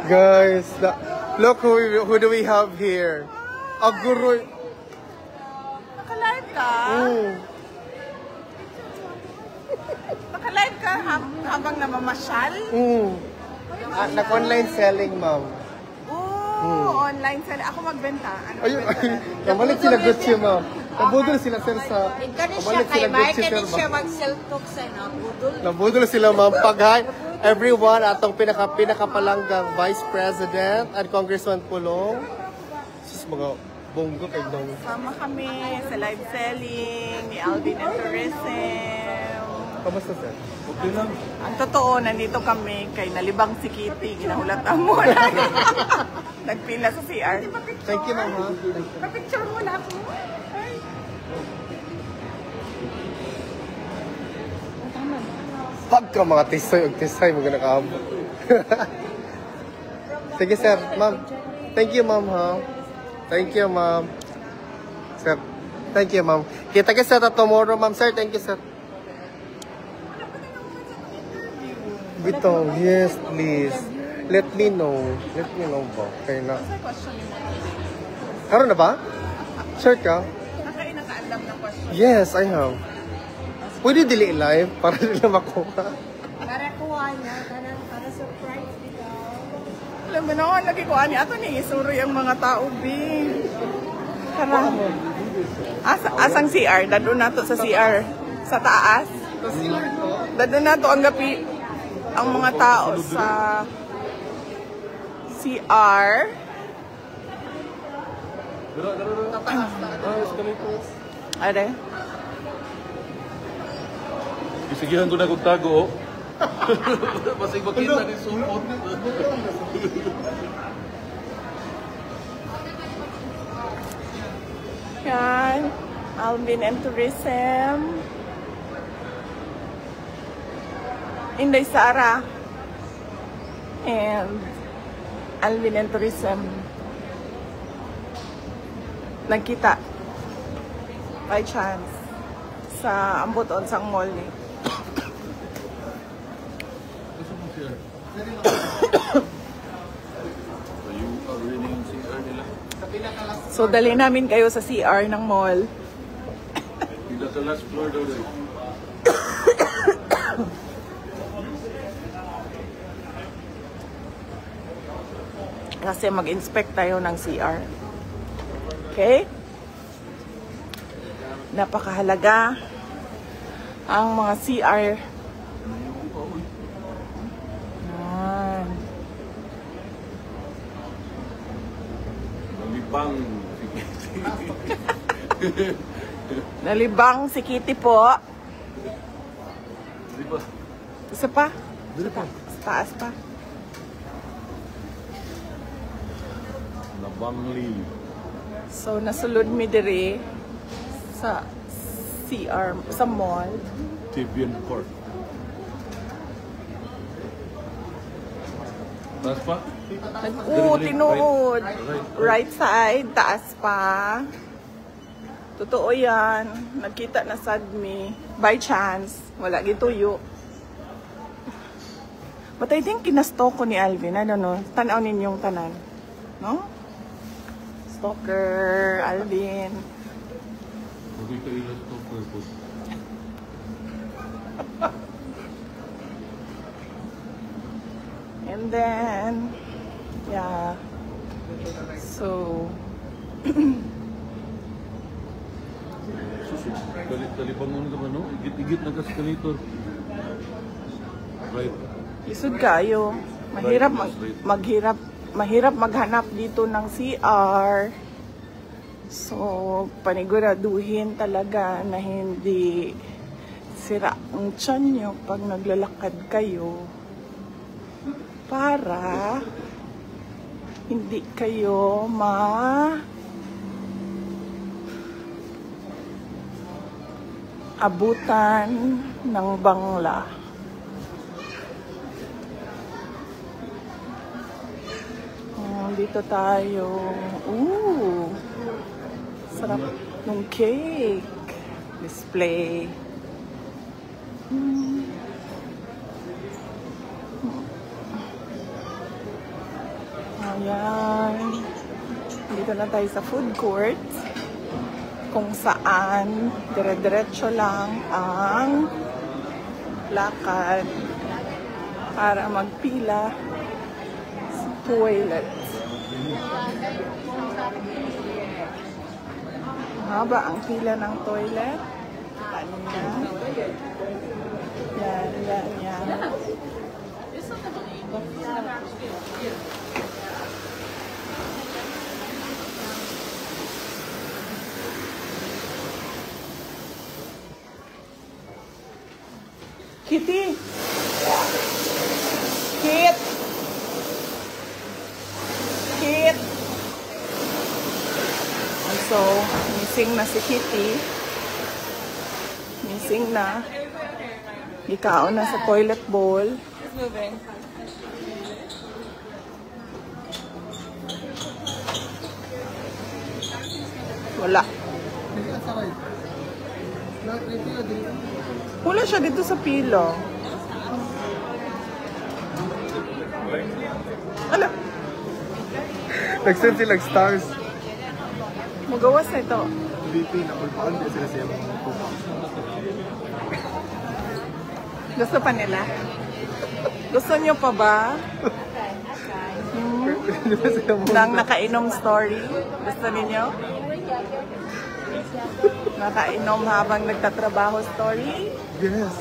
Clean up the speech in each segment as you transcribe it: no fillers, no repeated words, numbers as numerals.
Guys, look who do we have here? A guru. Naka-live ka? Naka-live ka habang namamasyal? Nag-online selling, ma'am. Online selling. Ako magbenta. Ayun, namalit sila Gucci, ma'am. Nabudol sila, sir, sa... Namalit sila Gucci, sir, ma'am. Mag-self-talk sa nabudol. Nabudol sila, ma'am. Pag-hi, everyone, atong pinakapalanggang Vice President at Congressman Pulong. Sus, mga bonggo kay Dong. Sama kami sa live selling ni Alvin and Tourism. Kamusta, sir? Okay lang. Ang totoo, nandito kami kay Nalibang si Kitty. Ginahulatan mo na. Nagpila sa CR. Thank you, ma'am. Pa-picture mo na ako. Pagka mga tisay, mga nakaabot. Sige, sir. Ma'am. Thank you, ma'am, ha? Thank you, ma'am. Sir, thank you, ma'am. Kita kita tomorrow, ma'am. Sir, thank you, sir. Bitong, yes, please. Let me know. Let me know ba? Kaya na. Karoon na ba? Sure ka? Nakaalam ng question. Yes, I have. Pwede dili live para nila makuha. Para kuha niya, para surprise dito. Alam mo na, lagi ko ani ato ni isuri ang mga tao, B. Tara. Asang CR? Dadun nato sa CR. Sa taas. Dadun nato ang gapi ang mga tao sa CR. Are? Isigihan ko na kong tago, oh. Masig makita ni Sumot. Yan. Alvin and Tourism. Inday Sara. And Alvin and Tourism. Nagkita. By chance. Sa Amboton, sang mall ni. So, dali namin kayo sa CR ng mall. Pila ka last floor daw daw. Kasi mag-inspect tayo ng CR. Okay? Napakahalaga ang mga CR. Yan. Nalibang. Nalibang si Kitty po. Diba? Isa pa? Dili pa. Sa taas pa. Nabangli. So, nasulod mi diri sa CR, sa mall. Tibian Court. Taas pa? Tinuod. Right side, taas pa. Totoo yan. Nagkita na sad mi. By chance. Wala gituyo. But I think kinastalk ko ni Alvin. I don't know. Tanaw ninyong tanan. No? Stalker, Alvin. Huwag ka ilas to purpose. And then, yeah. So, Talibangon ka ba, no? Igit-igit na ka-escalator. Right. lisod kayo. Mahirap maghanap dito ng CR. So, paniguraduhin talaga na hindi sira ang tiyan nyo pag naglalakad kayo. Para hindi kayo abutan ng bangla. Dito tayo. Ooh! Sarap ng cake. Display. Ayan. Dito na tayo sa food court. Kung saan, dire-diretso lang ang lakad para magpila sa toilet. Haba ang pila ng toilet. Yan. Yan. Kitty! Kit! Kit! And so, missing na si Kitty. Missing na. Ikaw na sa toilet bowl. Wala. Wala siya dito sa pilo. Ala. Nag-send silang stars. Magawas na ito. VP na kulpaan din sila siya mga kupa. Gusto pa nila? Gusto niyo pa ba? Nang nakainom story? Gusto ninyo? Nakainom habang nagtatrabaho story? Yes.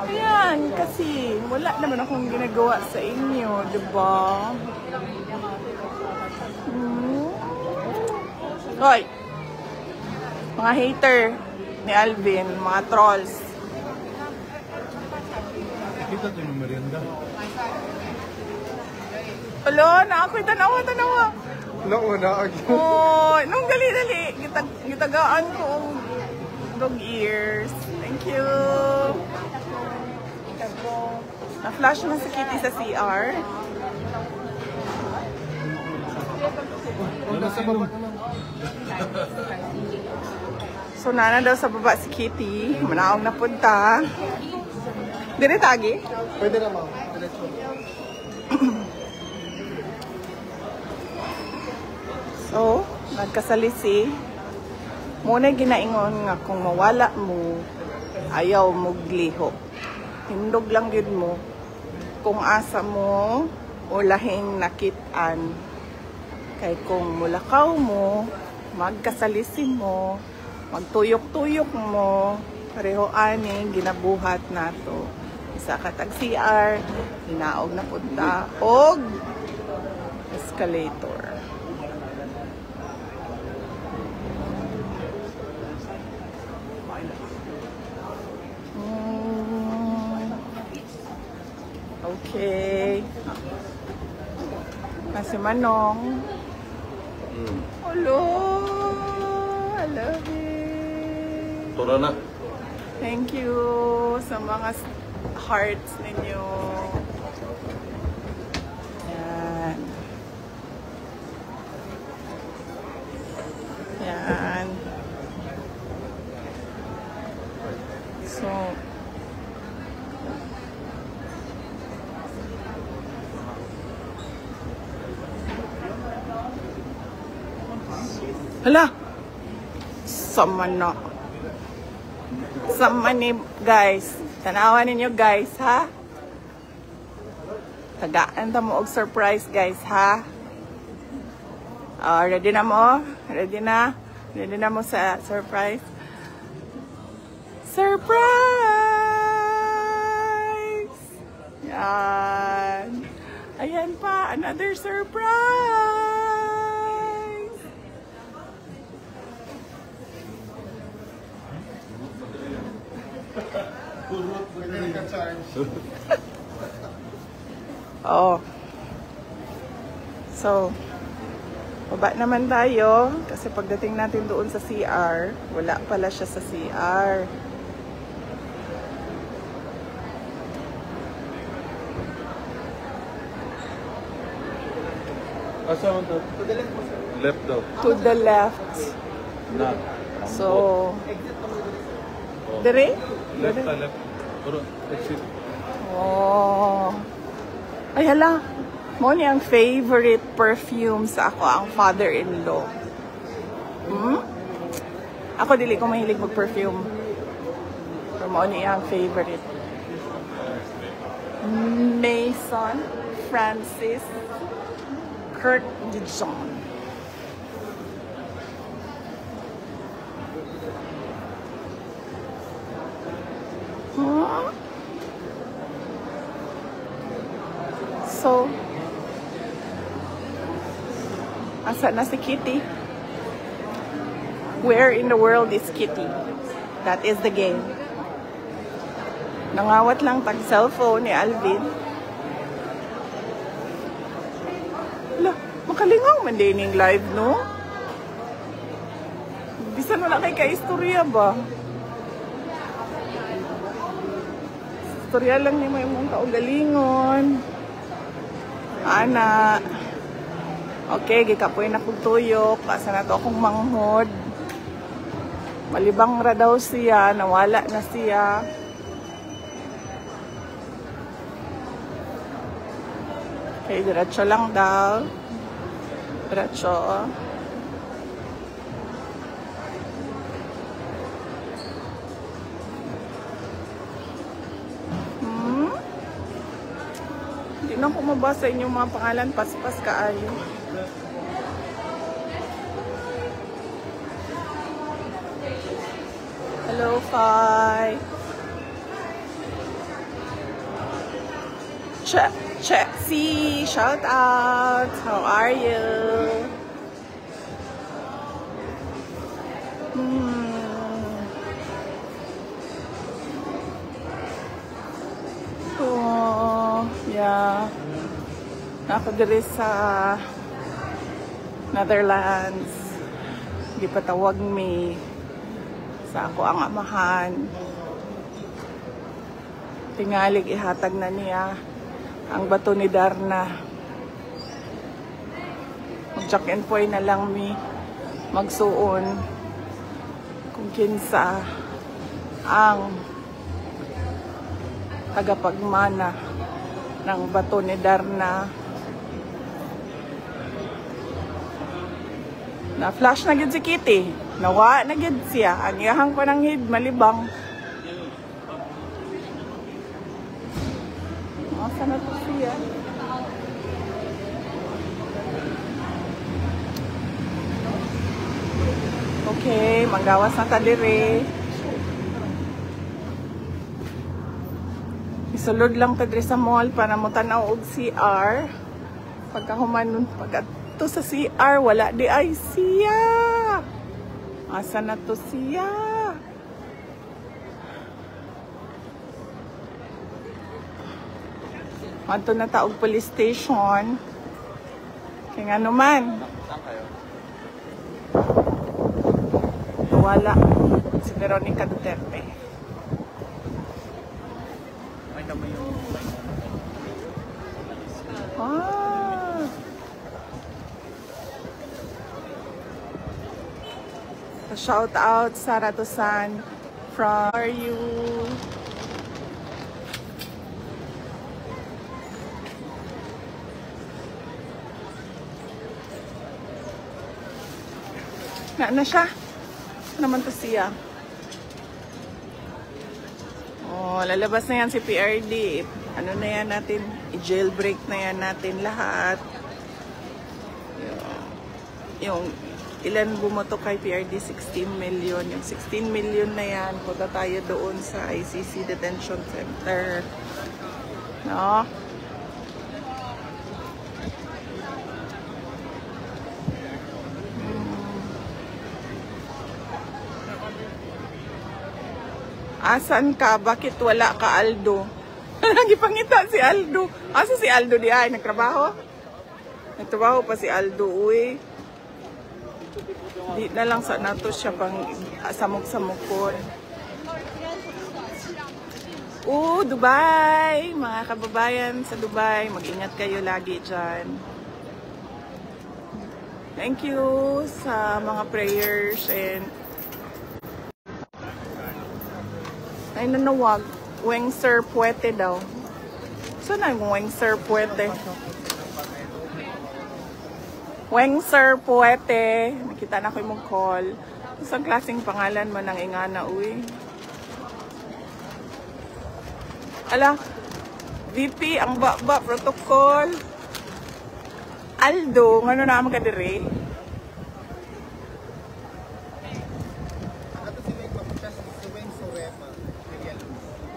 Ayan, kasi wala naman akong ginagawa sa inyo, diba? Hoy! Mga hater ni Alvin, mga trolls. Kita ito yung merienda. Alo, na ako'y tanawa. Nauna ako. Oh, nung dali-dali, gitagaan ko ang dog ears. Thank you. Na-flash na si Kitty sa CR. Nasa baba naman. So, nana daw sa baba si Kitty. Manaong napunta. Dire tagi? Pwede na ma'am. Diretso. So, nagkasalisi. Muna ginaingon nga kung mawala mo, ayaw mo gliho. Hindog lang yun mo. Kung asa mo, ulahing nakitaan. Kay kung mulakaw mo, magkasalisi mo, magtuyok-tuyok mo, pareho ani, ginabuhat nato. Isa katag CR, hinaog na punta, og escalator. Okay. Kasi Manong. Hello. I love it. Tora na. Thank you sa mga hearts ninyo. Yan. Yan. So, hala! Sama na. Sama ni guys. Tanawan ninyo guys, ha? Tagaan ta mo og surprise guys, ha? Ready na mo? Ready na? Ready na mo sa surprise? Surprise! Yan. Ayan pa, another surprise! Oh. So, baba naman tayo kasi pagdating natin doon sa CR, wala pala siya sa CR. Asa man to? Left daw. To the left. Na. So, dire? Left. Pero exit. Oh. Ay hala, mo ni ang favorite perfume sa ako ang father-in-law. Ako dili ko mahilig mag-perfume. Pero mo ni ang favorite. Maison Francis Kurt Dijon. So, asa na si Kitty? Where in the world is Kitty? That is the game. Nangawat lang tag cellphone ni Alvin. Hala, makalingaw man din yung live, no? Bisan mo na kay ka-istorya ba? Istorya lang ni may mong kaugalingon. Ana. Okay, gikapoy na kong tuyok. Asa na to akong manghod. Malibang ra daw siya. Nawala na siya. Okay, diretso lang daw. Diretso. Hindi na ko mabasa inyong mga pangalan. Paspas kaayo. Hello, Fi. Chelsea, shout out. How are you? Oh, yeah. Ako diri sa Netherlands. Gipatawag mi sa ako ang amahan. Tingalig ihatag na niya ang bato ni Darna. Mag-check-in po na lang mi magsuon kung kinsa ang tagapagmana ng bato ni Darna. Na-flash na gid si Kitty. Nawa na gid siya. Ang iyahang pananghid malibang. Asa na to siya? Okay, manggawas na ta dire. Isulod lang ta dire sa mall para mo tanaw og CR. Pagkahuman pagto sa CR wala di ay siya. Asa na to siya? Manto na taog police station. Kaya nga naman. Wala. Si Veronica Duterte. Ah. Shout out Sara Tosan from How are you? Na siya? Naman to siya. Oh, lalabas na yan si PRD. Ano na yan natin? I-jailbreak na yan natin lahat. Yung ilan bumoto kay PRD? 16 million. Yung 16 million na yan, punta tayo doon sa ICC Detention Center. No? Asan ka? Bakit wala ka, Aldo? Nagipangita si Aldo. Asa si Aldo di ay? Nagtrabaho? Nagtrabaho pa si Aldo, uy. Di na lang sa nato siya pang samok-samokon. Dubai! Mga kababayan sa Dubai, mag-ingat kayo lagi dyan. Thank you sa mga prayers and ay nanawag. Weng sir, puwete daw. Saan na yung Weng Sir Puete? Weng Sir Puete. Nakita na ko yung call. Isang klaseng pangalan mo ng ingana, uy. Ala, VP, ang baba, protocol. Aldo, ano naman ka dire?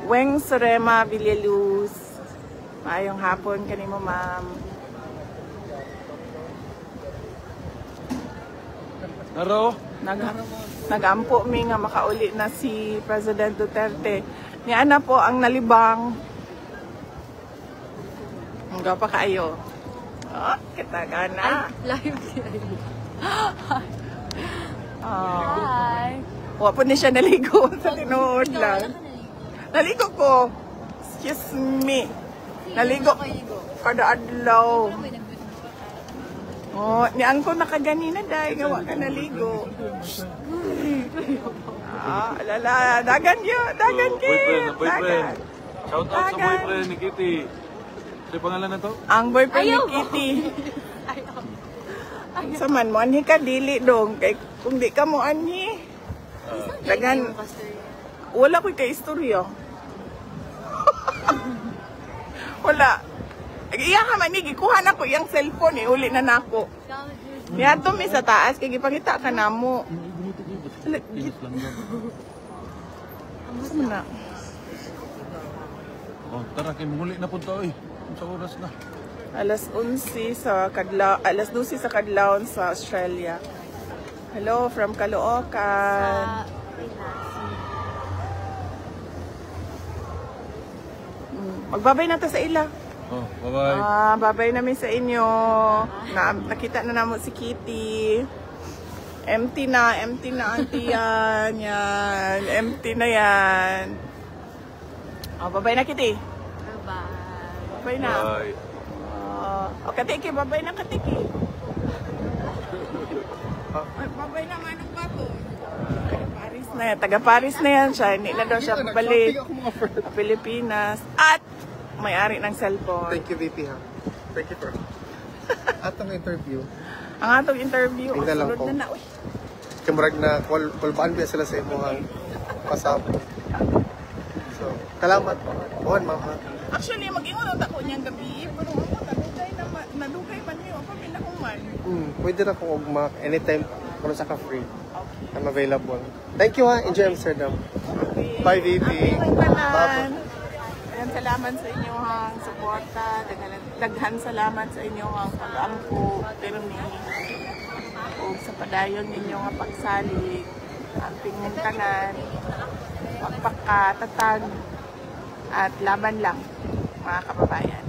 Weng Sorema Villaluz. Maayong hapon kanimo, ma'am. Naro? Nagampo mi nga makauli na si President Duterte. Niya na po ang nalibang. Hanggang pa kayo. Oh, kita gana. Live Hi. Wa po ni siya naligo sa tinuod lang. Naligo ko. Excuse me. Naligo. Kada adlaw. Oh, niyan ko nakaganina dahil gawa ka naligo. Alala, dagan yun, dagan Boyfriend, boyfriend. dagan. Shout out sa boyfriend ni Kitty. Ano pangalan na to? Ang boyfriend ni Kitty. Saman mo, anhi ka, dili dong. Kay, kung di ka mo anhi, dagan, wala ko kay istorya. Wala. Iya ka man, gikuha na ko yung cellphone eh, uli na nako. Niya to mi sa taas, kaya gipangita ka na mo. Saan na? Oh, tara, kay muli na po to eh. Sa oras na. Alas 11 sa Kadlaw, alas 12 sa Kadlaw sa Australia. Hello from Caloocan. Magbabay na to sa ila. Oh, bye-bye. Babay namin sa inyo. Nakita na namin si Kitty. Empty na auntie yan. Yan. Empty na yan. Babay na, Kitty. Bye-bye. Babay na. Bye. Katiki, babay na, Katiki. Babay na, Manong Bato. Paris na yan. Taga Paris na yan siya. Hindi na daw siya pabalik sa Pilipinas. At may-ari ng cellphone. Thank you, VP, ha? Thank you, for atong interview. Ang atong interview, Tingnan lang sunod ko. na na. Uy. Kamurag na kulbaan biya sila sa imuhang pasabot. So, salamat po. Buwan, mama. Actually, mag-ingon ako niyang gabi. Pero ako, nadugay man niyo. Ako, pinakuman. Pwede na kung ugma. Anytime, kung sa ka free. I'm available. Thank you, ha? Enjoy Amsterdam. Okay. Bye, VP. Bye. Ayan, salamat sa inyong suporta. Daghan salamat sa inyong pag-angko. Pero ni o sa padayon ninyo nga pagsalig. Ang pinguntanan. Pagpakatatag. At laban lang, mga kababayan.